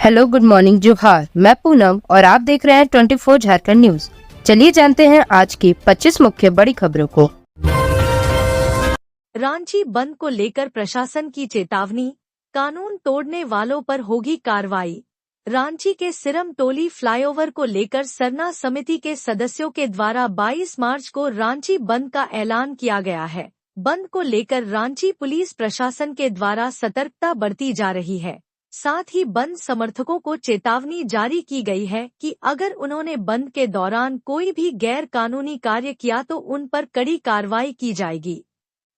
Hello, good morning, जोहार। मैं पूनम और आप देख रहे हैं 24 झारखंड न्यूज। चलिए जानते हैं आज की 25 मुख्य बड़ी खबरों को। रांची बंद को लेकर प्रशासन की चेतावनी, कानून तोड़ने वालों पर होगी कार्रवाई। रांची के सिरम टोली फ्लाईओवर को लेकर सरना समिति के सदस्यों के द्वारा 22 मार्च को रांची बंद का ऐलान किया गया है। बंद को लेकर रांची पुलिस प्रशासन के द्वारा सतर्कता बरती जा रही है। साथ ही बंद समर्थकों को चेतावनी जारी की गई है कि अगर उन्होंने बंद के दौरान कोई भी गैर कानूनी कार्य किया तो उन पर कड़ी कार्रवाई की जाएगी।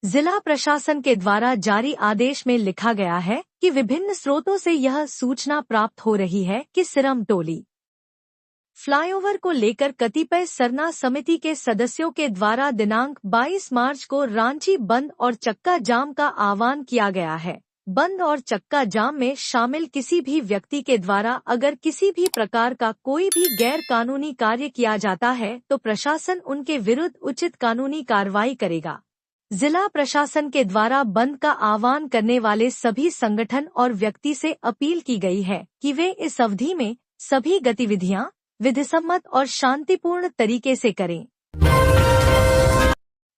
जिला प्रशासन के द्वारा जारी आदेश में लिखा गया है कि विभिन्न स्रोतों से यह सूचना प्राप्त हो रही है कि सिरम टोली फ्लाईओवर को लेकर कतिपय सरना समिति के सदस्यों के द्वारा दिनांक 22 मार्च को रांची बंद और चक्का जाम का आह्वान किया गया है। बंद और चक्का जाम में शामिल किसी भी व्यक्ति के द्वारा अगर किसी भी प्रकार का कोई भी गैर कानूनी कार्य किया जाता है तो प्रशासन उनके विरुद्ध उचित कानूनी कार्रवाई करेगा। जिला प्रशासन के द्वारा बंद का आह्वान करने वाले सभी संगठन और व्यक्ति से अपील की गई है कि वे इस अवधि में सभी गतिविधियां विधिसम्मत और शांतिपूर्ण तरीके से करें।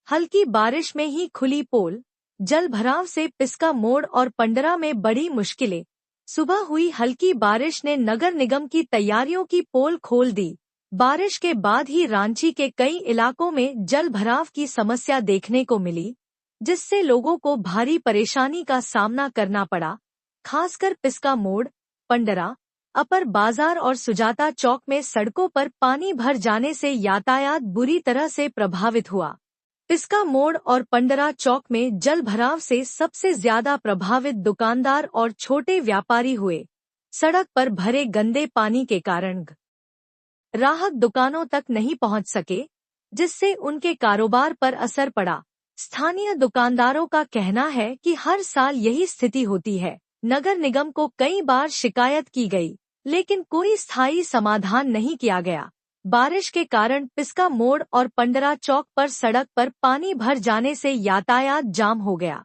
हल्की बारिश में ही खुली पोल, जल भराव से पिस्का मोड़ और पंडरा में बड़ी मुश्किलें। सुबह हुई हल्की बारिश ने नगर निगम की तैयारियों की पोल खोल दी। बारिश के बाद ही रांची के कई इलाकों में जल भराव की समस्या देखने को मिली, जिससे लोगों को भारी परेशानी का सामना करना पड़ा। खासकर पिस्का मोड़, पंडरा, अपर बाजार और सुजाता चौक में सड़कों पर पानी भर जाने से यातायात बुरी तरह से प्रभावित हुआ। पिस्का मोड़ और पंडरा चौक में जल भराव से सबसे ज्यादा प्रभावित दुकानदार और छोटे व्यापारी हुए। सड़क पर भरे गंदे पानी के कारण राहत दुकानों तक नहीं पहुंच सके, जिससे उनके कारोबार पर असर पड़ा। स्थानीय दुकानदारों का कहना है कि हर साल यही स्थिति होती है। नगर निगम को कई बार शिकायत की गई, लेकिन कोई स्थायी समाधान नहीं किया गया। बारिश के कारण पिस्का मोड़ और पंडरा चौक पर सड़क पर पानी भर जाने से यातायात जाम हो गया।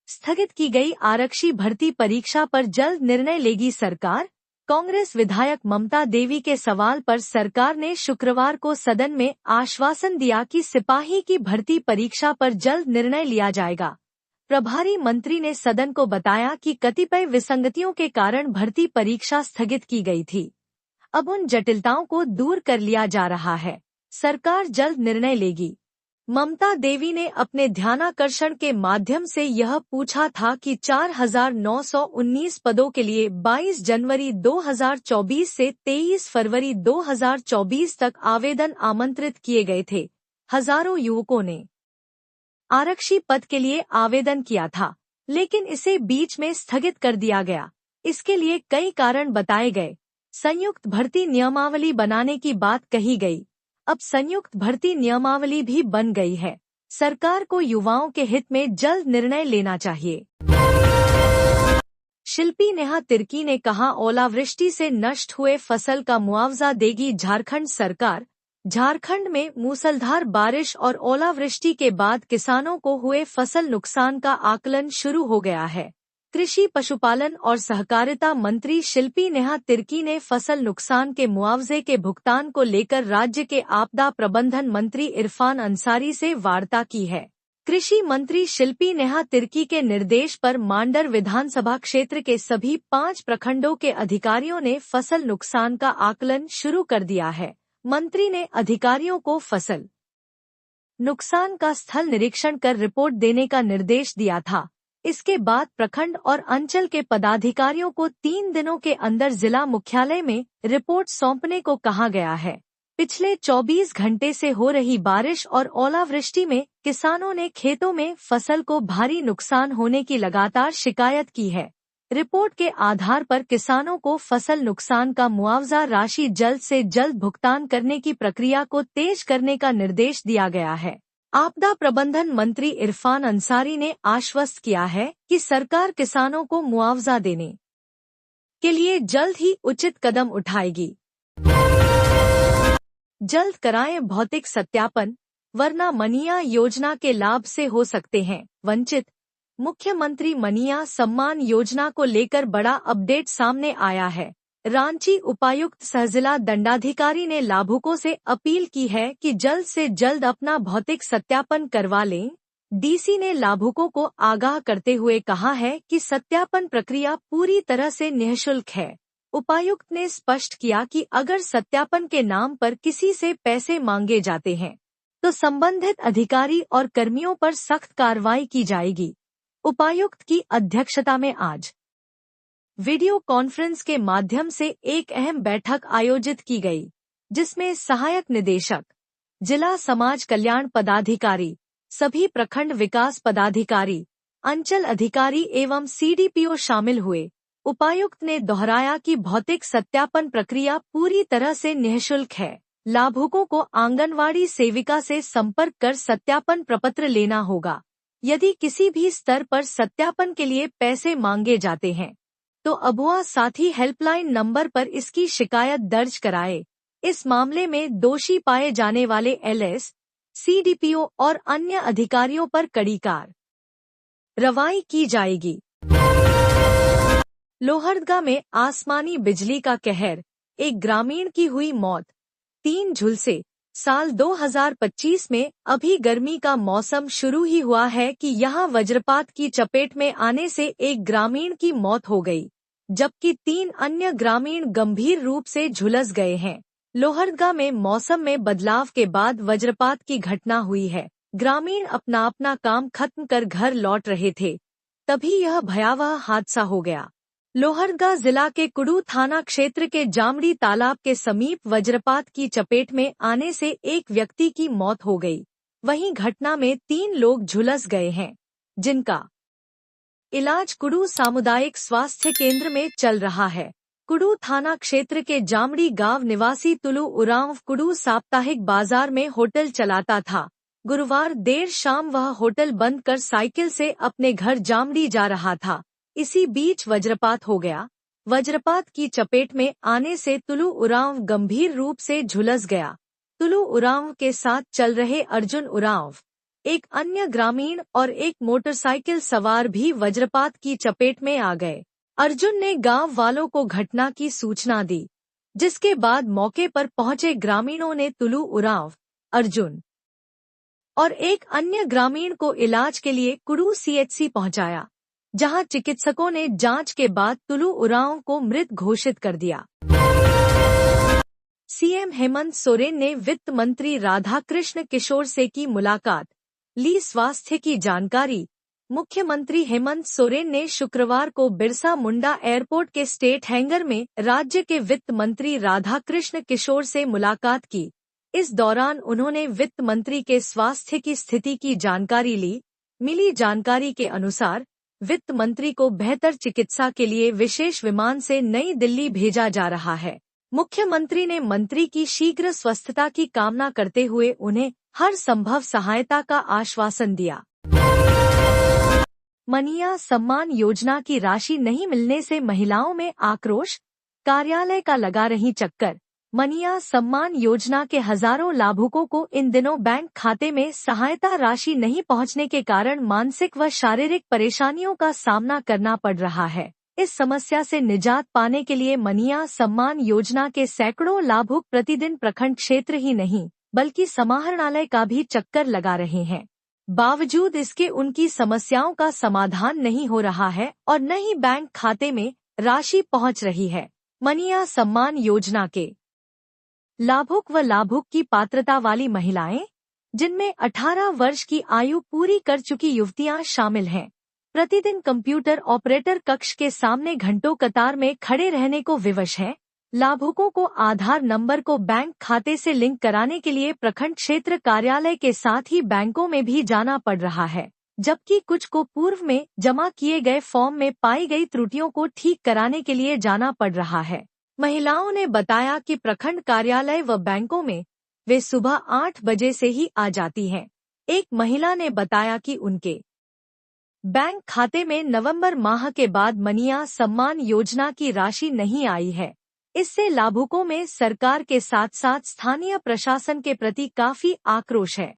स्थगित की गई आरक्षी भर्ती परीक्षा पर जल्द निर्णय लेगी सरकार। कांग्रेस विधायक ममता देवी के सवाल पर सरकार ने शुक्रवार को सदन में आश्वासन दिया कि सिपाही की भर्ती परीक्षा पर जल्द निर्णय लिया जाएगा। प्रभारी मंत्री ने सदन को बताया कि कतिपय विसंगतियों के कारण भर्ती परीक्षा स्थगित की गई थी। अब उन जटिलताओं को दूर कर लिया जा रहा है। सरकार जल्द निर्णय लेगी। ममता देवी ने अपने ध्यानाकर्षण के माध्यम से यह पूछा था कि 4,919 पदों के लिए 22 जनवरी 2024 से 23 फरवरी 2024 तक आवेदन आमंत्रित किए गए थे। हजारों युवकों ने आरक्षी पद के लिए आवेदन किया था, लेकिन इसे बीच में स्थगित कर दिया गया। इसके लिए कई कारण बताए गए। संयुक्त भर्ती नियमावली बनाने की बात कही गई। अब संयुक्त भर्ती नियमावली भी बन गई है। सरकार को युवाओं के हित में जल्द निर्णय लेना चाहिए। शिल्पी नेहा तिर्की ने कहा, ओलावृष्टि से नष्ट हुए फसल का मुआवजा देगी झारखंड सरकार। झारखंड में मूसलाधार बारिश और ओलावृष्टि के बाद किसानों को हुए फसल नुकसान का आकलन शुरू हो गया है। कृषि पशुपालन और सहकारिता मंत्री शिल्पी नेहा तिर्की ने फसल नुकसान के मुआवजे के भुगतान को लेकर राज्य के आपदा प्रबंधन मंत्री इरफान अंसारी से वार्ता की है। कृषि मंत्री शिल्पी नेहा तिर्की के निर्देश पर मांडर विधानसभा क्षेत्र के सभी 5 प्रखंडों के अधिकारियों ने फसल नुकसान का आकलन शुरू कर दिया है। मंत्री ने अधिकारियों को फसल नुकसान का स्थल निरीक्षण कर रिपोर्ट देने का निर्देश दिया था। इसके बाद प्रखंड और अंचल के पदाधिकारियों को 3 दिनों के अंदर जिला मुख्यालय में रिपोर्ट सौंपने को कहा गया है। पिछले 24 घंटे से हो रही बारिश और ओलावृष्टि में किसानों ने खेतों में फसल को भारी नुकसान होने की लगातार शिकायत की है। रिपोर्ट के आधार पर किसानों को फसल नुकसान का मुआवजा राशि जल्द से जल्द भुगतान करने की प्रक्रिया को तेज करने का निर्देश दिया गया है। आपदा प्रबंधन मंत्री इरफान अंसारी ने आश्वस्त किया है कि सरकार किसानों को मुआवजा देने के लिए जल्द ही उचित कदम उठाएगी। जल्द कराएं भौतिक सत्यापन, वरना मनिया योजना के लाभ से हो सकते हैं वंचित। मुख्यमंत्री मनिया सम्मान योजना को लेकर बड़ा अपडेट सामने आया है। रांची उपायुक्त सहजिला दंडाधिकारी ने लाभुकों से अपील की है कि जल्द से जल्द अपना भौतिक सत्यापन करवा लें। डीसी ने लाभुकों को आगाह करते हुए कहा है कि सत्यापन प्रक्रिया पूरी तरह से निःशुल्क है। उपायुक्त ने स्पष्ट किया कि अगर सत्यापन के नाम पर किसी से पैसे मांगे जाते हैं तो संबंधित अधिकारी और कर्मियों पर सख्त कार्रवाई की जाएगी। उपायुक्त की अध्यक्षता में आज वीडियो कॉन्फ्रेंस के माध्यम से एक अहम बैठक आयोजित की गई, जिसमें सहायक निदेशक, जिला समाज कल्याण पदाधिकारी, सभी प्रखंड विकास पदाधिकारी, अंचल अधिकारी एवं सीडीपीओ शामिल हुए। उपायुक्त ने दोहराया कि भौतिक सत्यापन प्रक्रिया पूरी तरह से निःशुल्क है। लाभुकों को आंगनवाड़ी सेविका से संपर्क कर सत्यापन प्रपत्र लेना होगा। यदि किसी भी स्तर पर सत्यापन के लिए पैसे मांगे जाते हैं तो अबुआ साथी हेल्पलाइन नंबर पर इसकी शिकायत दर्ज कराए। इस मामले में दोषी पाए जाने वाले एलएस, सीडीपीओ और अन्य अधिकारियों पर कड़ी कार्रवाई की जाएगी। लोहरदगा में आसमानी बिजली का कहर, एक ग्रामीण की हुई मौत। 3 झुलसे। साल 2025 में अभी गर्मी का मौसम शुरू ही हुआ है कि यहां वज्रपात की चपेट में आने से एक ग्रामीण की मौत हो गई, जबकि 3 अन्य ग्रामीण गंभीर रूप से झुलस गए हैं। लोहरदगा में मौसम में बदलाव के बाद वज्रपात की घटना हुई है। ग्रामीण अपना काम खत्म कर घर लौट रहे थे, तभी यह भयावह हादसा हो गया। लोहरदगा जिला के कुडू थाना क्षेत्र के जामड़ी तालाब के समीप वज्रपात की चपेट में आने से एक व्यक्ति की मौत हो गई। वहीं घटना में 3 लोग झुलस गए हैं, जिनका इलाज कुडू सामुदायिक स्वास्थ्य केंद्र में चल रहा है। कुडू थाना क्षेत्र के जामड़ी गांव निवासी तुलू उरांव कुडू साप्ताहिक बाजार में होटल चलाता था। गुरुवार देर शाम वह होटल बंद कर साइकिल से अपने घर जामड़ी जा रहा था। इसी बीच वज्रपात हो गया। वज्रपात की चपेट में आने से तुलू उरांव गंभीर रूप से झुलस गया। तुलू उरांव के साथ चल रहे अर्जुन उरांव, एक अन्य ग्रामीण और एक मोटरसाइकिल सवार भी वज्रपात की चपेट में आ गए। अर्जुन ने गांव वालों को घटना की सूचना दी, जिसके बाद मौके पर पहुंचे ग्रामीणों ने तुलू उरांव, अर्जुन और एक अन्य ग्रामीण को इलाज के लिए कुडू सीएचसी पहुंचाया, जहां चिकित्सकों ने जांच के बाद तुलू उरांव को मृत घोषित कर दिया। सीएम हेमंत सोरेन ने वित्त मंत्री राधाकृष्ण किशोर से की मुलाकात, ली स्वास्थ्य की जानकारी। मुख्यमंत्री हेमंत सोरेन ने शुक्रवार को बिरसा मुंडा एयरपोर्ट के स्टेट हैंगर में राज्य के वित्त मंत्री राधाकृष्ण किशोर से मुलाकात की। इस दौरान उन्होंने वित्त मंत्री के स्वास्थ्य की स्थिति की जानकारी ली। मिली जानकारी के अनुसार वित्त मंत्री को बेहतर चिकित्सा के लिए विशेष विमान से नई दिल्ली भेजा जा रहा है। मुख्यमंत्री ने मंत्री की शीघ्र स्वस्थता की कामना करते हुए उन्हें हर संभव सहायता का आश्वासन दिया। मनिया सम्मान योजना की राशि नहीं मिलने से महिलाओं में आक्रोश, कार्यालय का लगा रही चक्कर। मनिया सम्मान योजना के हजारों लाभुकों को इन दिनों बैंक खाते में सहायता राशि नहीं पहुंचने के कारण मानसिक व शारीरिक परेशानियों का सामना करना पड़ रहा है। इस समस्या से निजात पाने के लिए मनिया सम्मान योजना के सैकड़ों लाभुक प्रतिदिन प्रखंड क्षेत्र ही नहीं बल्कि समाहरणालय का भी चक्कर लगा रहे हैं। बावजूद इसके उनकी समस्याओं का समाधान नहीं हो रहा है और न ही बैंक खाते में राशि पहुंच रही है। मनिया सम्मान योजना के लाभुक व लाभुक की पात्रता वाली महिलाएं, जिनमें 18 वर्ष की आयु पूरी कर चुकी युवतियां शामिल हैं, प्रतिदिन कंप्यूटर ऑपरेटर कक्ष के सामने घंटों कतार में खड़े रहने को विवश हैं। लाभुकों को आधार नंबर को बैंक खाते से लिंक कराने के लिए प्रखंड क्षेत्र कार्यालय के साथ ही बैंकों में भी जाना पड़ रहा है, जबकि कुछ को पूर्व में जमा किए गए फॉर्म में पाई गई त्रुटियों को ठीक कराने के लिए जाना पड़ रहा है। महिलाओं ने बताया कि प्रखंड कार्यालय व बैंकों में वे सुबह 8 बजे से ही आ जाती हैं। एक महिला ने बताया कि उनके बैंक खाते में नवंबर माह के बाद मनिया सम्मान योजना की राशि नहीं आई है। इससे लाभुकों में सरकार के साथ साथ स्थानीय प्रशासन के प्रति काफी आक्रोश है।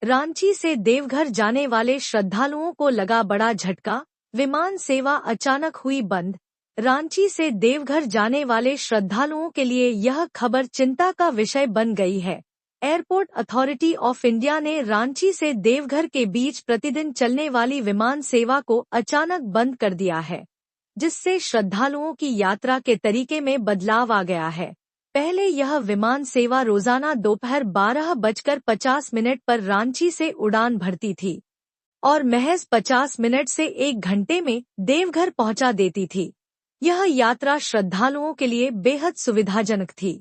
रांची से देवघर जाने वाले श्रद्धालुओं को लगा बड़ा झटका, विमान सेवा अचानक हुई बंद। रांची से देवघर जाने वाले श्रद्धालुओं के लिए यह खबर चिंता का विषय बन गई है। एयरपोर्ट अथॉरिटी ऑफ इंडिया ने रांची से देवघर के बीच प्रतिदिन चलने वाली विमान सेवा को अचानक बंद कर दिया है, जिससे श्रद्धालुओं की यात्रा के तरीके में बदलाव आ गया है। पहले यह विमान सेवा रोजाना दोपहर 12:50 पर रांची से उड़ान भरती थी और महज 50 मिनट से 1 घंटे में देवघर पहुंचा देती थी। यह यात्रा श्रद्धालुओं के लिए बेहद सुविधाजनक थी,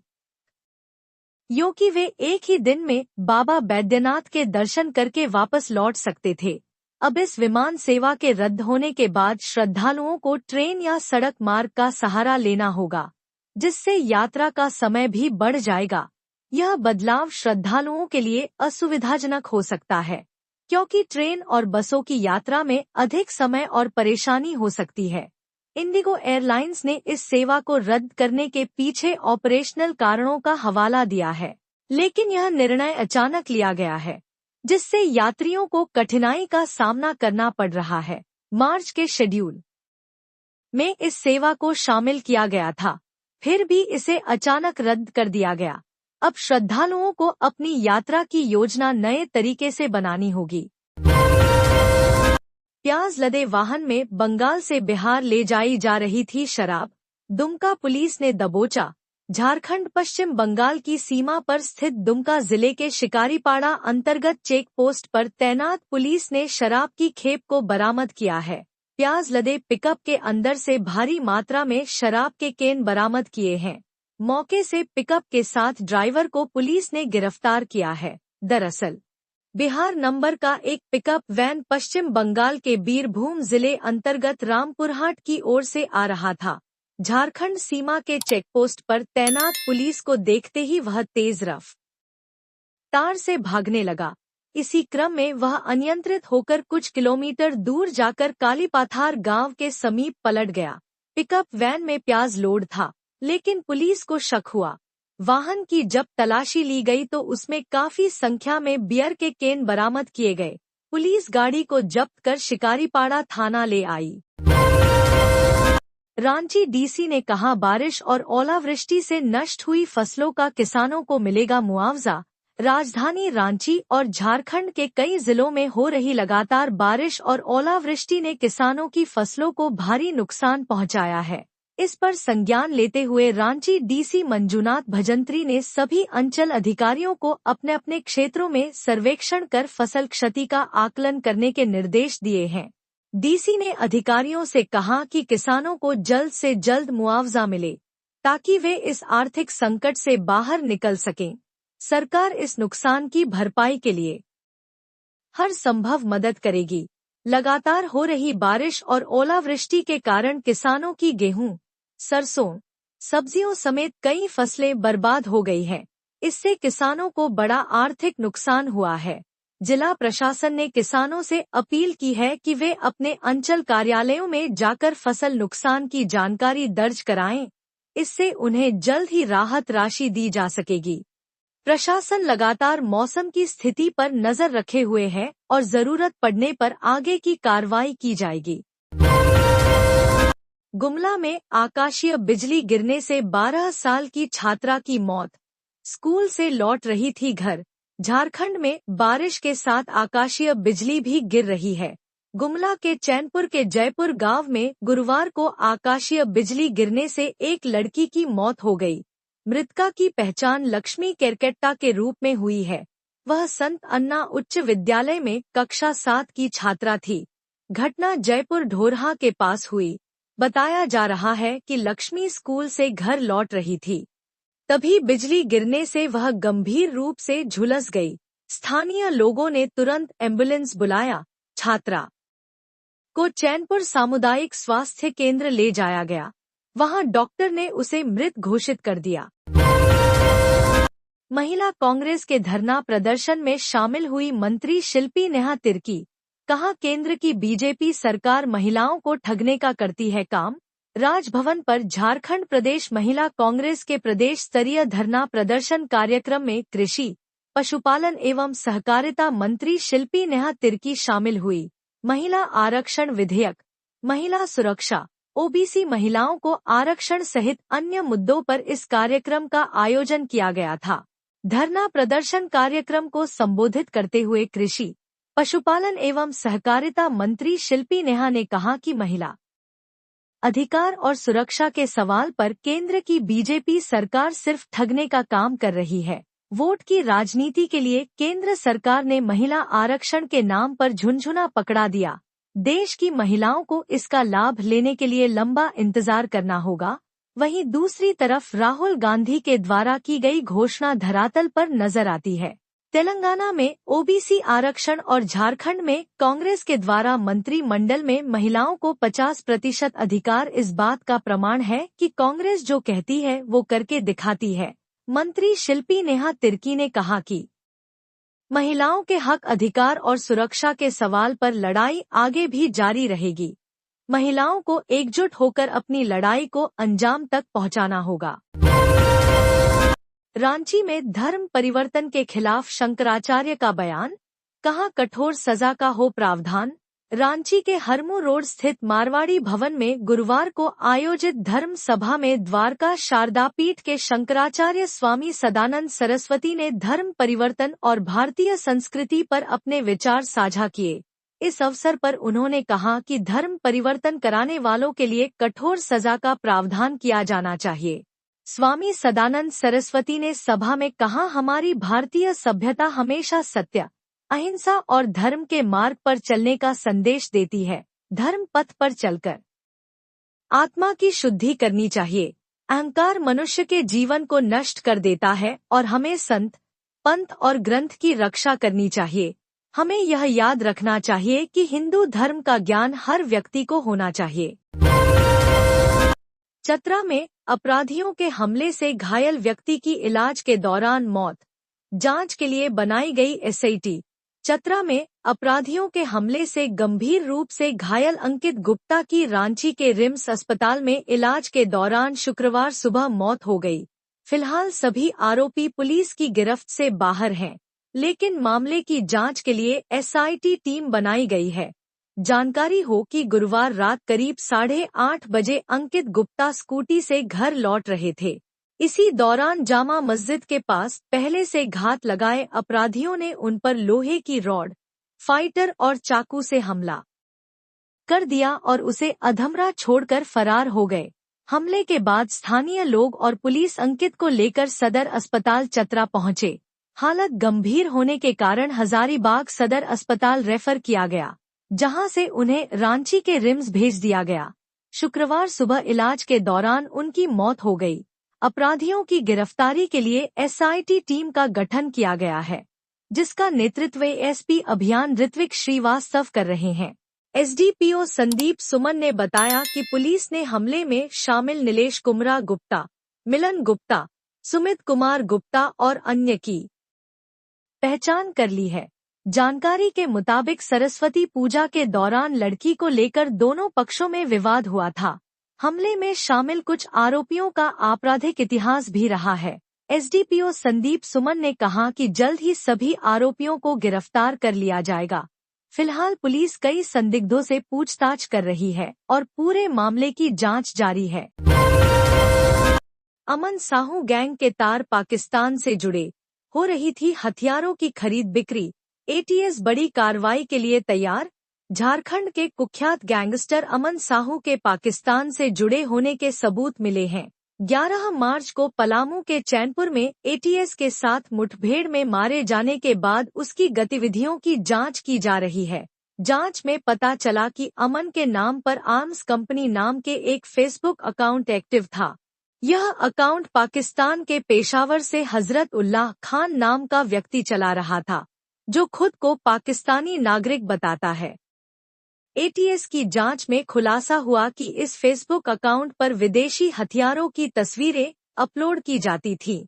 क्योंकि वे एक ही दिन में बाबा बैद्यनाथ के दर्शन करके वापस लौट सकते थे। अब इस विमान सेवा के रद्द होने के बाद श्रद्धालुओं को ट्रेन या सड़क मार्ग का सहारा लेना होगा, जिससे यात्रा का समय भी बढ़ जाएगा। यह बदलाव श्रद्धालुओं के लिए असुविधाजनक हो सकता है, क्योंकि ट्रेन और बसों की यात्रा में अधिक समय और परेशानी हो सकती है। इंडिगो एयरलाइंस ने इस सेवा को रद्द करने के पीछे ऑपरेशनल कारणों का हवाला दिया है, लेकिन यह निर्णय अचानक लिया गया है, जिससे यात्रियों को कठिनाई का सामना करना पड़ रहा है। मार्च के शेड्यूल में इस सेवा को शामिल किया गया था, फिर भी इसे अचानक रद्द कर दिया गया। अब श्रद्धालुओं को अपनी यात्रा की योजना नए तरीके से बनानी होगी। प्याज लदे वाहन में बंगाल से बिहार ले जाई जा रही थी शराब, दुमका पुलिस ने दबोचा। झारखंड पश्चिम बंगाल की सीमा पर स्थित दुमका जिले के शिकारीपाड़ा अंतर्गत चेक पोस्ट पर तैनात पुलिस ने शराब की खेप को बरामद किया है। प्याज लदे पिकअप के अंदर से भारी मात्रा में शराब के केन बरामद किए हैं। मौके से पिकअप के साथ ड्राइवर को पुलिस ने गिरफ्तार किया है। दरअसल बिहार नंबर का एक पिकअप वैन पश्चिम बंगाल के बीरभूम जिले अंतर्गत रामपुरहाट की ओर से आ रहा था। झारखंड सीमा के चेकपोस्ट पर तैनात पुलिस को देखते ही वह तेज रफ्तार से भागने लगा। इसी क्रम में वह अनियंत्रित होकर कुछ किलोमीटर दूर जाकर कालीपाथार गांव के समीप पलट गया। पिकअप वैन में प्याज लोड था, लेकिन पुलिस को शक हुआ। वाहन की जब तलाशी ली गई तो उसमें काफी संख्या में बियर के केन बरामद किए गए। पुलिस गाड़ी को जब्त कर शिकारीपाड़ा थाना ले आई। रांची डीसी ने कहा, बारिश और ओलावृष्टि से नष्ट हुई फसलों का किसानों को मिलेगा मुआवजा। राजधानी रांची और झारखंड के कई जिलों में हो रही लगातार बारिश और ओलावृष्टि ने किसानों की फसलों को भारी नुकसान पहुंचाया है। इस पर संज्ञान लेते हुए रांची डीसी मंजूनाथ भजंत्री ने सभी अंचल अधिकारियों को अपने अपने क्षेत्रों में सर्वेक्षण कर फसल क्षति का आकलन करने के निर्देश दिए हैं। डीसी ने अधिकारियों से कहा कि किसानों को जल्द से जल्द मुआवजा मिले, ताकि वे इस आर्थिक संकट से बाहर निकल सकें। सरकार इस नुकसान की भरपाई के लिए हर संभव मदद करेगी। लगातार हो रही बारिश और ओलावृष्टि के कारण किसानों की गेहूं, सरसों, सब्जियों समेत कई फसलें बर्बाद हो गई हैं। इससे किसानों को बड़ा आर्थिक नुकसान हुआ है। जिला प्रशासन ने किसानों से अपील की है कि वे अपने अंचल कार्यालयों में जाकर फसल नुकसान की जानकारी दर्ज कराएं। इससे उन्हें जल्द ही राहत राशि दी जा सकेगी। प्रशासन लगातार मौसम की स्थिति पर नजर रखे हुए है और जरूरत पड़ने पर आगे की कार्रवाई की जाएगी। गुमला में आकाशीय बिजली गिरने से 12 साल की छात्रा की मौत। स्कूल से लौट रही थी घर। झारखंड में बारिश के साथ आकाशीय बिजली भी गिर रही है। गुमला के चैनपुर के जयपुर गांव में गुरुवार को आकाशीय बिजली गिरने से एक लड़की की मौत हो गई। मृतका की पहचान लक्ष्मी केरकेट्टा के रूप में हुई है। वह संत अन्ना उच्च विद्यालय में कक्षा 7 की छात्रा थी। घटना जयपुर ढोरहा के पास हुई। बताया जा रहा है कि लक्ष्मी स्कूल से घर लौट रही थी, तभी बिजली गिरने से वह गंभीर रूप से झुलस गई। स्थानीय लोगों ने तुरंत एम्बुलेंस बुलाया। छात्रा को चैनपुर सामुदायिक स्वास्थ्य केंद्र ले जाया गया। वहां डॉक्टर ने उसे मृत घोषित कर दिया। महिला कांग्रेस के धरना प्रदर्शन में शामिल हुई मंत्री शिल्पी नेहा तिर्की। कहा, केंद्र की बीजेपी सरकार महिलाओं को ठगने का करती है काम। राजभवन पर झारखंड प्रदेश महिला कांग्रेस के प्रदेश स्तरीय धरना प्रदर्शन कार्यक्रम में कृषि, पशुपालन एवं सहकारिता मंत्री शिल्पी नेहा तिर्की शामिल हुई। महिला आरक्षण विधेयक, महिला सुरक्षा, ओबीसी महिलाओं को आरक्षण सहित अन्य मुद्दों पर इस कार्यक्रम का आयोजन किया गया था। धरना प्रदर्शन कार्यक्रम को संबोधित करते हुए कृषि, पशुपालन एवं सहकारिता मंत्री शिल्पी नेहा ने कहा कि महिला अधिकार और सुरक्षा के सवाल पर केंद्र की बीजेपी सरकार सिर्फ ठगने का काम कर रही है। वोट की राजनीति के लिए केंद्र सरकार ने महिला आरक्षण के नाम पर झुनझुना पकड़ा दिया। देश की महिलाओं को इसका लाभ लेने के लिए लंबा इंतजार करना होगा। वहीं दूसरी तरफ राहुल गांधी के द्वारा की गई घोषणा धरातल पर नजर आती है। तेलंगाना में ओबीसी आरक्षण और झारखंड में कांग्रेस के द्वारा मंत्रिमंडल में महिलाओं को 50% अधिकार इस बात का प्रमाण है कि कांग्रेस जो कहती है वो करके दिखाती है। मंत्री शिल्पी नेहा तिर्की ने कहा कि महिलाओं के हक, अधिकार और सुरक्षा के सवाल पर लड़ाई आगे भी जारी रहेगी। महिलाओं को एकजुट होकर अपनी लड़ाई को अंजाम तक पहुंचाना होगा। रांची में धर्म परिवर्तन के खिलाफ शंकराचार्य का बयान, कहा कठोर सजा का हो प्रावधान। रांची के हरमू रोड स्थित मारवाड़ी भवन में गुरुवार को आयोजित धर्म सभा में द्वारका शारदा पीठ के शंकराचार्य स्वामी सदानंद सरस्वती ने धर्म परिवर्तन और भारतीय संस्कृति पर अपने विचार साझा किए। इस अवसर पर उन्होंने कहा कि धर्म परिवर्तन कराने वालों के लिए कठोर सजा का प्रावधान किया जाना चाहिए। स्वामी सदानंद सरस्वती ने सभा में कहा, हमारी भारतीय सभ्यता हमेशा सत्य, अहिंसा और धर्म के मार्ग पर चलने का संदेश देती है। धर्म पथ पर चलकर आत्मा की शुद्धि करनी चाहिए। अहंकार मनुष्य के जीवन को नष्ट कर देता है और हमें संत, पंथ और ग्रंथ की रक्षा करनी चाहिए। हमें यह याद रखना चाहिए कि हिंदू धर्म का ज्ञान हर व्यक्ति को होना चाहिए। चतरा में अपराधियों के हमले से घायल व्यक्ति की इलाज के दौरान मौत, जांच के लिए बनाई गई एसआईटी। चतरा में अपराधियों के हमले से गंभीर रूप से घायल अंकित गुप्ता की रांची के रिम्स अस्पताल में इलाज के दौरान शुक्रवार सुबह मौत हो गई। फिलहाल सभी आरोपी पुलिस की गिरफ्त से बाहर हैं, लेकिन मामले की जांच के लिए एसआईटी टीम बनाई गई है। जानकारी हो कि गुरुवार रात करीब 8:30 बजे अंकित गुप्ता स्कूटी से घर लौट रहे थे। इसी दौरान जामा मस्जिद के पास पहले से घात लगाए अपराधियों ने उन पर लोहे की रॉड, फाइटर और चाकू से हमला कर दिया और उसे अधमरा छोड़कर फरार हो गए। हमले के बाद स्थानीय लोग और पुलिस अंकित को लेकर सदर अस्पताल चतरा पहुंचे। हालत गंभीर होने के कारण हजारीबाग सदर अस्पताल रेफर किया गया, जहां से उन्हें रांची के रिम्स भेज दिया गया। शुक्रवार सुबह इलाज के दौरान उनकी मौत हो गई। अपराधियों की गिरफ्तारी के लिए एसआईटी टीम का गठन किया गया है, जिसका नेतृत्व एसपी अभियान ऋत्विक श्रीवास्तव कर रहे हैं। एसडीपीओ संदीप सुमन ने बताया कि पुलिस ने हमले में शामिल नीलेश कुमरा गुप्ता, मिलन गुप्ता, सुमित कुमार गुप्ता और अन्य की पहचान कर ली है। जानकारी के मुताबिक सरस्वती पूजा के दौरान लड़की को लेकर दोनों पक्षों में विवाद हुआ था। हमले में शामिल कुछ आरोपियों का आपराधिक इतिहास भी रहा है। एसडीपीओ संदीप सुमन ने कहा कि जल्द ही सभी आरोपियों को गिरफ्तार कर लिया जाएगा। फिलहाल पुलिस कई संदिग्धों से पूछताछ कर रही है और पूरे मामले की जांच जारी है। अमन साहू गैंग के तार पाकिस्तान से जुड़े, हो रही थी हथियारों की खरीद बिक्री। एटीएस बड़ी कार्रवाई के लिए तैयार। झारखंड के कुख्यात गैंगस्टर अमन साहू के पाकिस्तान से जुड़े होने के सबूत मिले हैं। 11 मार्च को पलामू के चैनपुर में एटीएस के साथ मुठभेड़ में मारे जाने के बाद उसकी गतिविधियों की जांच की जा रही है। जांच में पता चला कि अमन के नाम पर आर्म्स कंपनी नाम के एक फेसबुक अकाउंट एक्टिव था। यह अकाउंट पाकिस्तान के पेशावर से हजरत उल्लाह खान नाम का व्यक्ति चला रहा था, जो खुद को पाकिस्तानी नागरिक बताता है। एटीएस की जांच में खुलासा हुआ कि इस फेसबुक अकाउंट पर विदेशी हथियारों की तस्वीरें अपलोड की जाती थीं।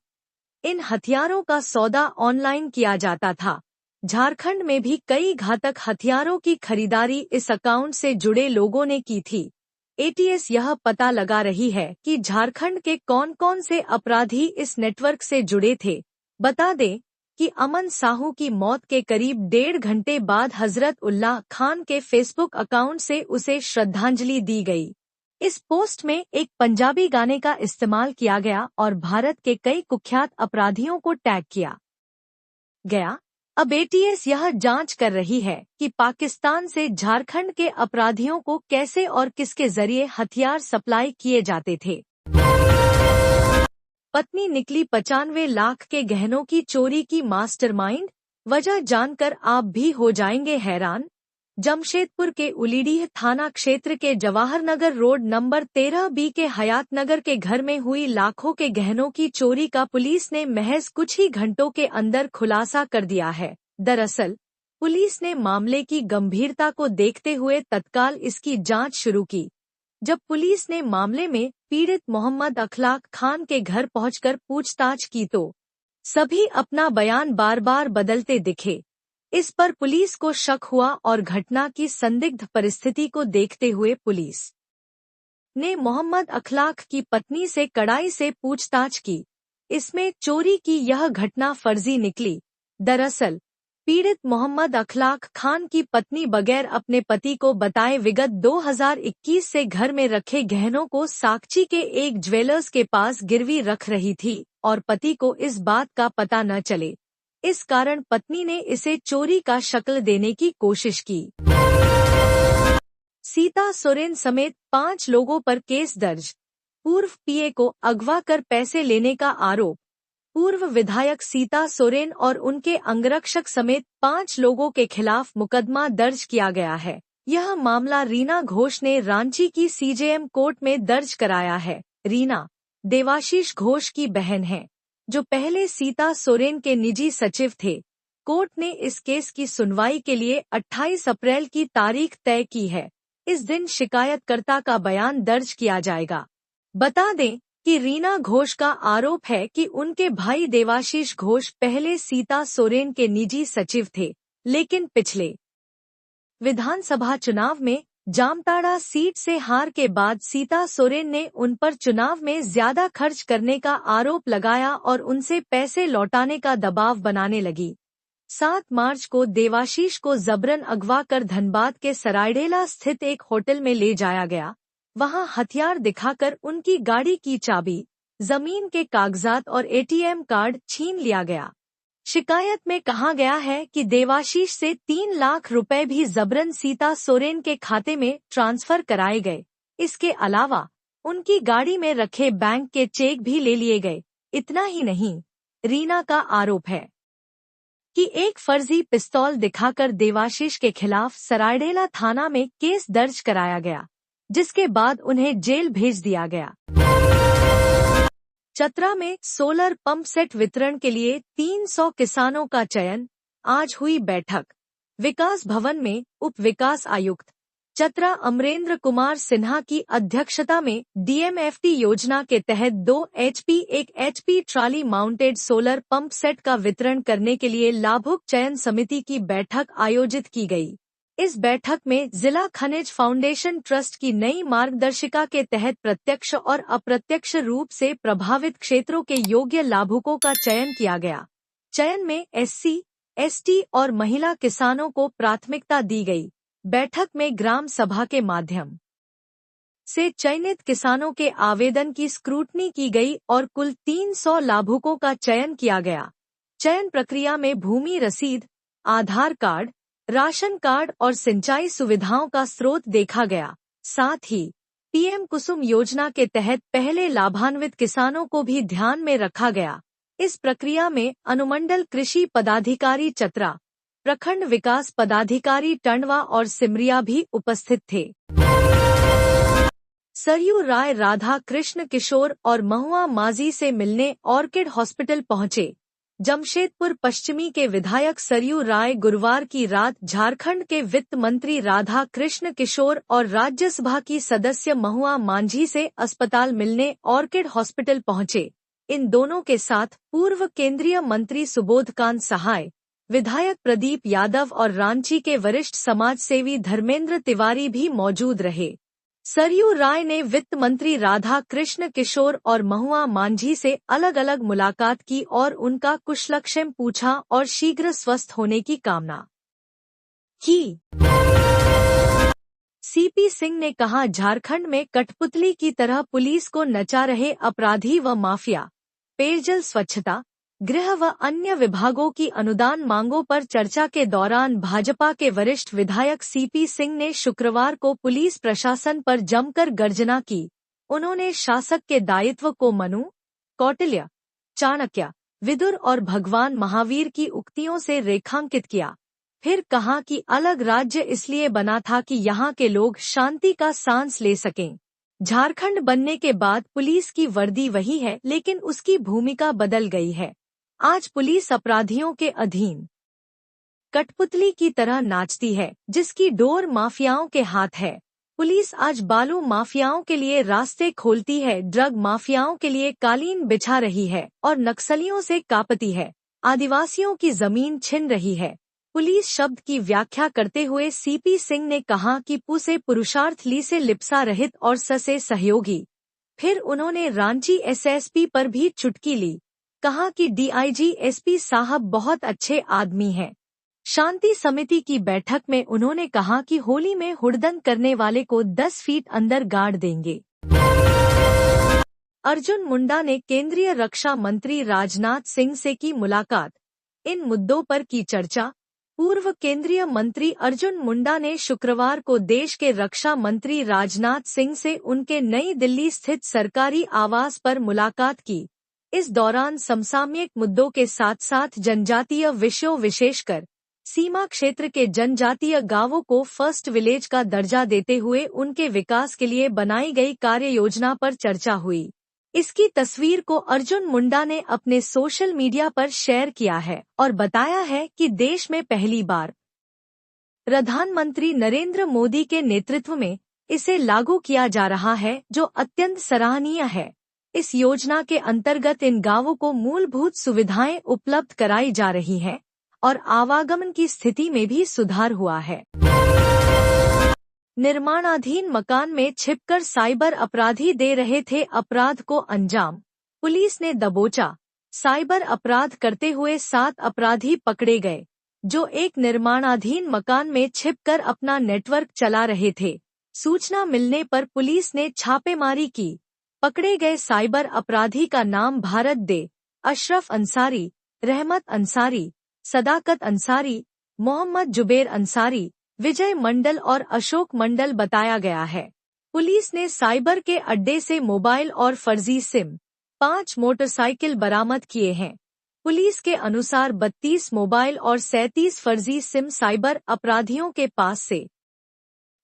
इन हथियारों का सौदा ऑनलाइन किया जाता था। झारखंड में भी कई घातक हथियारों की खरीदारी इस अकाउंट से जुड़े लोगों ने की थी। एटीएस यह पता लगा रही है कि झारखंड के कौन कौन से अपराधी इस नेटवर्क से जुड़े थे। बता दें कि अमन साहू की मौत के करीब 1.5 घंटे बाद हजरत उल्लाह खान के फेसबुक अकाउंट से उसे श्रद्धांजलि दी गई। इस पोस्ट में एक पंजाबी गाने का इस्तेमाल किया गया और भारत के कई कुख्यात अपराधियों को टैग किया गया। अब एटीएस यह जांच कर रही है कि पाकिस्तान से झारखंड के अपराधियों को कैसे और किसके जरिए हथियार सप्लाई किए जाते थे। पत्नी निकली 95 लाख के गहनों की चोरी की मास्टरमाइंड, वजह जानकर आप भी हो जाएंगे हैरान। जमशेदपुर के उलीडीह थाना क्षेत्र के Jawahar Nagar road number 13B के हयात नगर के घर में हुई लाखों के गहनों की चोरी का पुलिस ने महज कुछ ही घंटों के अंदर खुलासा कर दिया है। दरअसल पुलिस ने मामले की गंभीरता को देखते हुए तत्काल इसकी जांच शुरू की। जब पुलिस ने मामले में पीड़ित मोहम्मद अखलाक खान के घर पहुंचकर पूछताछ की तो सभी अपना बयान बार बार बदलते दिखे। इस पर पुलिस को शक हुआ और घटना की संदिग्ध परिस्थिति को देखते हुए पुलिस ने मोहम्मद अखलाक की पत्नी से कड़ाई से पूछताछ की। इसमें चोरी की यह घटना फर्जी निकली। दरअसल पीड़ित मोहम्मद अखलाक खान की पत्नी बगैर अपने पति को बताए विगत 2021 से घर में रखे गहनों को साकची के एक ज्वेलर्स के पास गिरवी रख रही थी और पति को इस बात का पता न चले। इस कारण पत्नी ने इसे चोरी का शक्ल देने की कोशिश की। सीता सोरेन समेत 5 लोगों पर केस दर्ज। पूर्व पीए को अगवा कर पैसे लेने का आरोप। पूर्व विधायक सीता सोरेन और उनके अंगरक्षक समेत 5 लोगों के खिलाफ मुकदमा दर्ज किया गया है। यह मामला रीना घोष ने रांची की सीजेएम कोर्ट में दर्ज कराया है। रीना देवाशीष घोष की बहन है, जो पहले सीता सोरेन के निजी सचिव थे। कोर्ट ने इस केस की सुनवाई के लिए 28 अप्रैल की तारीख तय की है। इस दिन शिकायतकर्ता का बयान दर्ज किया जाएगा। बता दें कि रीना घोष का आरोप है कि उनके भाई देवाशीष घोष पहले सीता सोरेन के निजी सचिव थे, लेकिन पिछले विधानसभा चुनाव में जामताड़ा सीट से हार के बाद सीता सोरेन ने उन पर चुनाव में ज्यादा खर्च करने का आरोप लगाया और उनसे पैसे लौटाने का दबाव बनाने लगी। 7 मार्च को देवाशीष को जबरन अगवा कर धनबाद के सरायडेला स्थित एक होटल में ले जाया गया। वहां हथियार दिखाकर उनकी गाड़ी की चाबी, जमीन के कागजात और एटीएम कार्ड छीन लिया गया। शिकायत में कहा गया है कि देवाशीष से 3 लाख रुपए भी जबरन सीता सोरेन के खाते में ट्रांसफर कराए गए। इसके अलावा उनकी गाड़ी में रखे बैंक के चेक भी ले लिए गए। इतना ही नहीं, रीना का आरोप है कि एक फर्जी पिस्तौल दिखाकर देवाशीष के खिलाफ सरायडेला थाना में केस दर्ज कराया गया, जिसके बाद उन्हें जेल भेज दिया गया। चतरा में सोलर पंप सेट वितरण के लिए 300 किसानों का चयन। आज हुई बैठक विकास भवन में। उप विकास आयुक्त चतरा अमरेंद्र कुमार सिन्हा की अध्यक्षता में डीएमएफटी योजना के तहत 2 HP 1 HP trolley mounted solar pump set का वितरण करने के लिए लाभुक चयन समिति की बैठक आयोजित की गई। इस बैठक में जिला खनिज फाउंडेशन ट्रस्ट की नई मार्गदर्शिका के तहत प्रत्यक्ष और अप्रत्यक्ष रूप से प्रभावित क्षेत्रों के योग्य लाभुकों का चयन किया गया। चयन में SC, ST और महिला किसानों को प्राथमिकता दी गई। बैठक में ग्राम सभा के माध्यम से चयनित किसानों के आवेदन की स्क्रूटनी की गई और कुल 300 लाभुकों का चयन किया गया। चयन प्रक्रिया में भूमि रसीद, आधार कार्ड, राशन कार्ड और सिंचाई सुविधाओं का स्रोत देखा गया। साथ ही पीएम कुसुम योजना के तहत पहले लाभान्वित किसानों को भी ध्यान में रखा गया। इस प्रक्रिया में अनुमंडल कृषि पदाधिकारी चतरा, प्रखंड विकास पदाधिकारी टंडवा और सिमरिया भी उपस्थित थे। सरयू राय राधा कृष्ण किशोर और महुआ माजी से मिलने ऑर्किड हॉस्पिटल पहुंचे। जमशेदपुर पश्चिमी के विधायक सरयू राय गुरुवार की रात झारखंड के वित्त मंत्री राधा कृष्ण किशोर और राज्यसभा की सदस्य महुआ मांझी से अस्पताल मिलने ऑर्किड हॉस्पिटल पहुंचे। इन दोनों के साथ पूर्व केंद्रीय मंत्री सुबोधकांत सहाय, विधायक प्रदीप यादव और रांची के वरिष्ठ समाजसेवी धर्मेंद्र तिवारी भी मौजूद रहे। सरयू राय ने वित्त मंत्री राधा कृष्ण किशोर और महुआ मांझी से अलग अलग मुलाकात की और उनका कुशलक्षेम पूछा और शीघ्र स्वस्थ होने की कामना की। सीपी सिंह ने कहा, झारखंड में कठपुतली की तरह पुलिस को नचा रहे अपराधी व माफिया। पेयजल, स्वच्छता, गृह व अन्य विभागों की अनुदान मांगों पर चर्चा के दौरान भाजपा के वरिष्ठ विधायक सीपी सिंह ने शुक्रवार को पुलिस प्रशासन पर जमकर गर्जना की। उन्होंने शासक के दायित्व को मनु, कौटिल्य, चाणक्य, विदुर और भगवान महावीर की उक्तियों से रेखांकित किया। फिर कहा कि अलग राज्य इसलिए बना था कि यहाँ के लोग शांति का सांस ले सकें। झारखंड बनने के बाद पुलिस की वर्दी वही है, लेकिन उसकी भूमिका बदल गई है। आज पुलिस अपराधियों के अधीन कठपुतली की तरह नाचती है, जिसकी डोर माफियाओं के हाथ है। पुलिस आज बालू माफियाओं के लिए रास्ते खोलती है, ड्रग माफियाओं के लिए कालीन बिछा रही है और नक्सलियों से कापती है। आदिवासियों की जमीन छिन रही है। पुलिस शब्द की व्याख्या करते हुए सीपी सिंह ने कहा कि पु से पुरुषार्थ, ली से लिप्सा रहित और स से सहयोगी। फिर उन्होंने रांची एसएसपी पर भी चुटकी ली। कहा कि डीआईजी एसपी साहब बहुत अच्छे आदमी हैं। शांति समिति की बैठक में उन्होंने कहा कि होली में हुड़दंग करने वाले को 10 फीट अंदर गाड़ देंगे। अर्जुन मुंडा ने केंद्रीय रक्षा मंत्री राजनाथ सिंह से की मुलाकात। इन मुद्दों पर की चर्चा। पूर्व केंद्रीय मंत्री अर्जुन मुंडा ने शुक्रवार को देश के रक्षा मंत्री राजनाथ सिंह से उनके नई दिल्ली स्थित सरकारी आवास पर मुलाकात की। इस दौरान समसामयिक मुद्दों के साथ साथ जनजातीय विषयों, विशेषकर सीमा क्षेत्र के जनजातीय गांवों को फर्स्ट विलेज का दर्जा देते हुए उनके विकास के लिए बनाई गई कार्य योजना पर चर्चा हुई। इसकी तस्वीर को अर्जुन मुंडा ने अपने सोशल मीडिया पर शेयर किया है और बताया है कि देश में पहली बार प्रधानमंत्री नरेंद्र मोदी के नेतृत्व में इसे लागू किया जा रहा है, जो अत्यंत सराहनीय है। इस योजना के अंतर्गत इन गांवों को मूलभूत सुविधाएं उपलब्ध कराई जा रही हैं और आवागमन की स्थिति में भी सुधार हुआ है। निर्माणाधीन मकान में छिपकर साइबर अपराधी दे रहे थे अपराध को अंजाम। पुलिस ने दबोचा। साइबर अपराध करते हुए 7 अपराधी पकड़े गए, जो एक निर्माणाधीन मकान में छिपकर अपना नेटवर्क चला रहे थे। सूचना मिलने पर पुलिस ने छापेमारी की। पकड़े गए साइबर अपराधी का नाम भारत डे, अशरफ अंसारी, रहमत अंसारी, सदाकत अंसारी, मोहम्मद जुबेर अंसारी, विजय मंडल और अशोक मंडल बताया गया है। पुलिस ने साइबर के अड्डे से मोबाइल और फर्जी सिम, 5 मोटरसाइकिल बरामद किए हैं। पुलिस के अनुसार 32 मोबाइल और 37 फर्जी सिम साइबर अपराधियों के पास से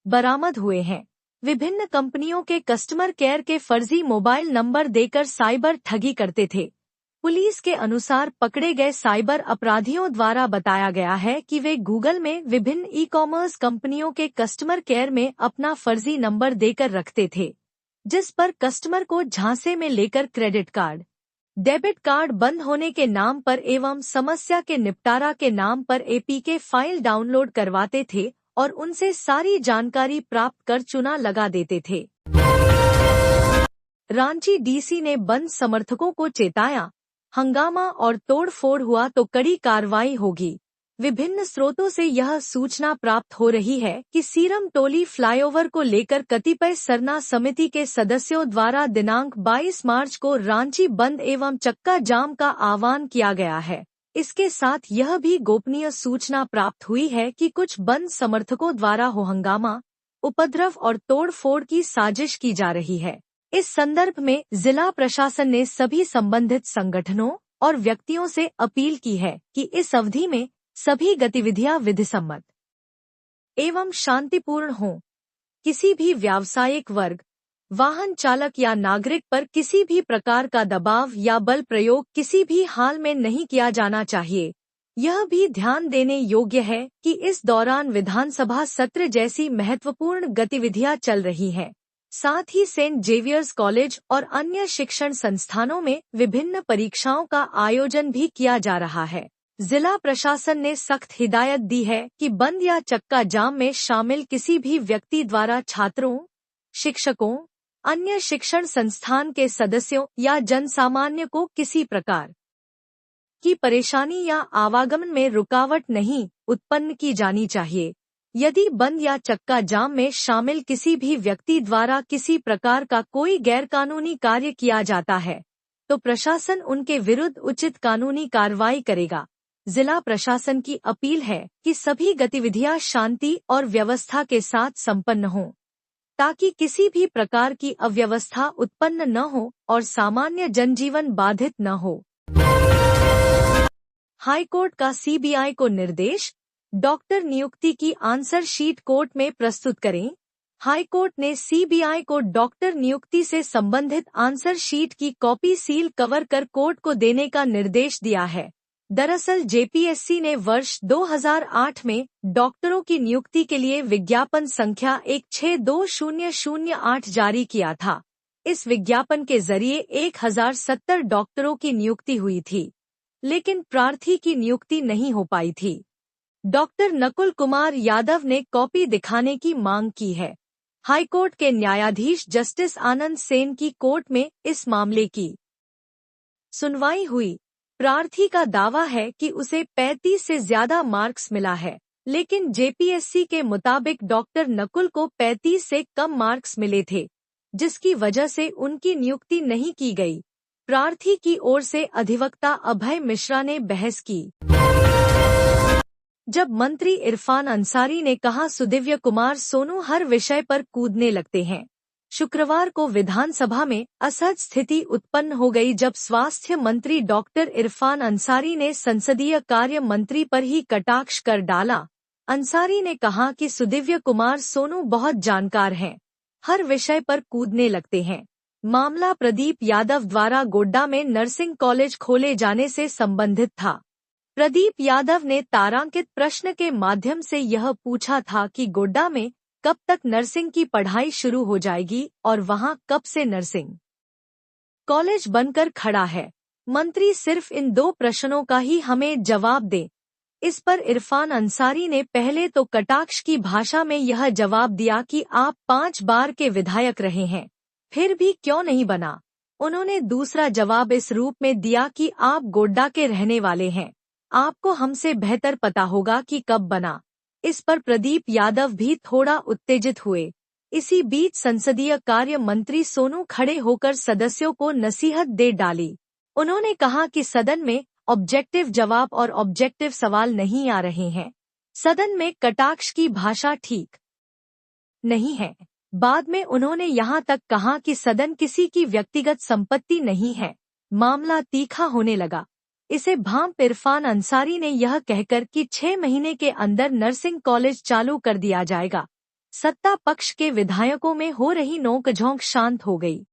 बरामद हुए हैं। विभिन्न कंपनियों के कस्टमर केयर के फर्जी मोबाइल नंबर देकर साइबर ठगी करते थे। पुलिस के अनुसार पकड़े गए साइबर अपराधियों द्वारा बताया गया है कि वे गूगल में विभिन्न ई-कॉमर्स कंपनियों के कस्टमर केयर में अपना फर्जी नंबर देकर रखते थे, जिस पर कस्टमर को झांसे में लेकर क्रेडिट कार्ड, डेबिट कार्ड बंद होने के नाम पर एवं समस्या के निपटारा के नाम पर एपीके फाइल डाउनलोड करवाते थे और उनसे सारी जानकारी प्राप्त कर चुना लगा देते थे। रांची डीसी ने बंद समर्थकों को चेताया, हंगामा और तोड़फोड़ हुआ तो कड़ी कार्रवाई होगी। विभिन्न स्रोतों से यह सूचना प्राप्त हो रही है कि सीरम टोली फ्लाईओवर को लेकर कतिपय सरना समिति के सदस्यों द्वारा दिनांक 22 मार्च को रांची बंद एवं चक्का जाम का आह्वान किया गया है। इसके साथ यह भी गोपनीय सूचना प्राप्त हुई है कि कुछ बंद समर्थकों द्वारा हो हंगामा, उपद्रव और तोड़फोड़ की साजिश की जा रही है। इस संदर्भ में जिला प्रशासन ने सभी संबंधित संगठनों और व्यक्तियों से अपील की है कि इस अवधि में सभी गतिविधियां विधिसम्मत एवं शांतिपूर्ण हों। किसी भी व्यावसायिक वर्ग, वाहन चालक या नागरिक पर किसी भी प्रकार का दबाव या बल प्रयोग किसी भी हाल में नहीं किया जाना चाहिए। यह भी ध्यान देने योग्य है कि इस दौरान विधानसभा सत्र जैसी महत्वपूर्ण गतिविधियां चल रही हैं। साथ ही सेंट जेवियर्स कॉलेज और अन्य शिक्षण संस्थानों में विभिन्न परीक्षाओं का आयोजन भी किया जा रहा है। जिला प्रशासन ने सख्त हिदायत दी है कि बंद या चक्का जाम में शामिल किसी भी व्यक्ति द्वारा छात्रों, शिक्षकों, अन्य शिक्षण संस्थान के सदस्यों या जनसामान्य को किसी प्रकार की परेशानी या आवागमन में रुकावट नहीं उत्पन्न की जानी चाहिए। यदि बंद या चक्का जाम में शामिल किसी भी व्यक्ति द्वारा किसी प्रकार का कोई गैरकानूनी कार्य किया जाता है, तो प्रशासन उनके विरुद्ध उचित कानूनी कार्रवाई करेगा। जिला प्रशासन की अपील है कि सभी गतिविधियां शांति और व्यवस्था के साथ संपन्न हों, ताकि किसी भी प्रकार की अव्यवस्था उत्पन्न न हो और सामान्य जनजीवन बाधित न हो। हाईकोर्ट का सीबीआई को निर्देश, डॉक्टर नियुक्ति की आंसर शीट कोर्ट में प्रस्तुत करें। हाईकोर्ट ने सीबीआई को डॉक्टर नियुक्ति से संबंधित आंसर शीट की कॉपी सील कवर कर कोर्ट को देने का निर्देश दिया है। दरअसल जेपीएससी ने वर्ष 2008 में डॉक्टरों की नियुक्ति के लिए विज्ञापन संख्या 162008 जारी किया था। इस विज्ञापन के जरिए 1070 डॉक्टरों की नियुक्ति हुई थी, लेकिन प्रार्थी की नियुक्ति नहीं हो पाई थी। डॉक्टर नकुल कुमार यादव ने कॉपी दिखाने की मांग की है। हाईकोर्ट के न्यायाधीश जस्टिस आनंद सेन की कोर्ट में इस मामले की सुनवाई हुई। प्रार्थी का दावा है कि उसे 35 से ज्यादा मार्क्स मिला है, लेकिन जेपीएससी के मुताबिक डॉक्टर नकुल को 35 से कम मार्क्स मिले थे, जिसकी वजह से उनकी नियुक्ति नहीं की गई। प्रार्थी की ओर से अधिवक्ता अभय मिश्रा ने बहस की। जब मंत्री इरफान अंसारी ने कहा सुदिव्य कुमार सोनू हर विषय पर कूदने लगते हैं। शुक्रवार को विधानसभा में असहज स्थिति उत्पन्न हो गई जब स्वास्थ्य मंत्री डॉक्टर इरफान अंसारी ने संसदीय कार्य मंत्री पर ही कटाक्ष कर डाला। अंसारी ने कहा कि सुदिव्य कुमार सोनू बहुत जानकार हैं, हर विषय पर कूदने लगते हैं। मामला प्रदीप यादव द्वारा गोड्डा में नर्सिंग कॉलेज खोले जाने से संबंधित था। प्रदीप यादव ने तारांकित प्रश्न के माध्यम से यह पूछा था कि गोड्डा में कब तक नर्सिंग की पढ़ाई शुरू हो जाएगी और वहां कब से नर्सिंग कॉलेज बनकर खड़ा है। मंत्री सिर्फ इन 2 प्रश्नों का ही हमें जवाब दे। इस पर इरफान अंसारी ने पहले तो कटाक्ष की भाषा में यह जवाब दिया कि आप 5 बार के विधायक रहे हैं, फिर भी क्यों नहीं बना। उन्होंने दूसरा जवाब इस रूप में दिया कि आप गोड्डा के रहने वाले हैं, आपको हमसे बेहतर पता होगा कि कब बना। इस पर प्रदीप यादव भी थोड़ा उत्तेजित हुए। इसी बीच संसदीय कार्य मंत्री सोनू खड़े होकर सदस्यों को नसीहत दे डाली। उन्होंने कहा कि सदन में ऑब्जेक्टिव जवाब और ऑब्जेक्टिव सवाल नहीं आ रहे हैं। सदन में कटाक्ष की भाषा ठीक नहीं है। बाद में उन्होंने यहाँ तक कहा कि सदन किसी की व्यक्तिगत संपत्ति नहीं है। मामला तीखा होने लगा। इसे भांप इरफान अंसारी ने यह कहकर कि 6 महीने के अंदर नर्सिंग कॉलेज चालू कर दिया जाएगा। सत्ता पक्ष के विधायकों में हो रही नोकझोंक शांत हो गई।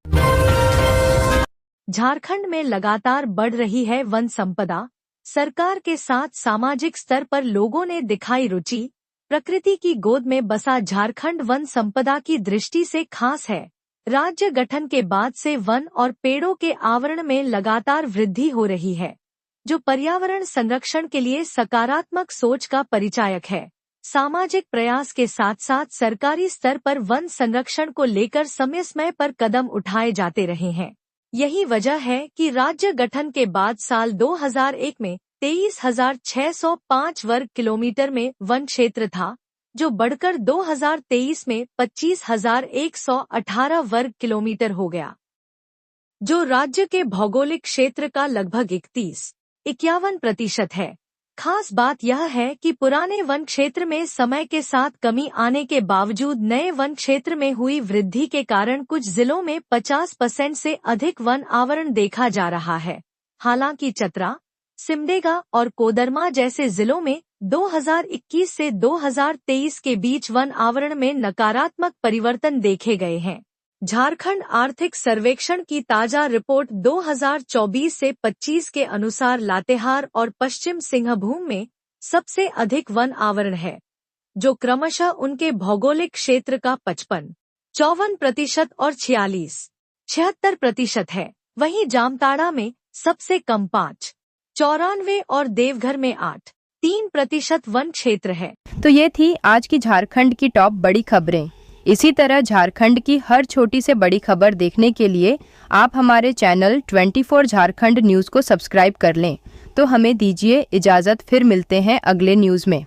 झारखंड में लगातार बढ़ रही है वन संपदा। सरकार के साथ सामाजिक स्तर पर लोगों ने दिखाई रुचि। प्रकृति की गोद में बसा झारखंड वन संपदा की दृष्टि से खास है। राज्य गठन के बाद से वन और पेड़ों के आवरण में लगातार वृद्धि हो रही है, जो पर्यावरण संरक्षण के लिए सकारात्मक सोच का परिचायक है। सामाजिक प्रयास के साथ साथ सरकारी स्तर पर वन संरक्षण को लेकर समय समय पर कदम उठाए जाते रहे हैं। यही वजह है कि राज्य गठन के बाद साल 2001 में 23,605 वर्ग किलोमीटर में वन क्षेत्र था, जो बढ़कर 2023 में 25,118 वर्ग किलोमीटर हो गया, जो राज्य के भौगोलिक क्षेत्र का लगभग 31-51% है। खास बात यह है कि पुराने वन क्षेत्र में समय के साथ कमी आने के बावजूद नए वन क्षेत्र में हुई वृद्धि के कारण कुछ जिलों में 50% से अधिक वन आवरण देखा जा रहा है। हालांकि चतरा, सिमडेगा और कोदरमा जैसे जिलों में 2021 से 2023 के बीच वन आवरण में नकारात्मक परिवर्तन देखे गए हैं। झारखंड आर्थिक सर्वेक्षण की ताजा रिपोर्ट 2024 से 25 के अनुसार लातेहार और पश्चिम सिंहभूम में सबसे अधिक वन आवरण है, जो क्रमशः उनके भौगोलिक क्षेत्र का 55-54% और 46-76% है। वहीं जामताड़ा में सबसे कम 5-94 और देवघर में 8-3% वन क्षेत्र है। तो ये थी आज की झारखंड की टॉप बड़ी खबरें। इसी तरह झारखंड की हर छोटी से बड़ी खबर देखने के लिए आप हमारे चैनल 24 झारखंड न्यूज़ को सब्सक्राइब कर लें। तो हमें दीजिए इजाज़त, फिर मिलते हैं अगले न्यूज़ में।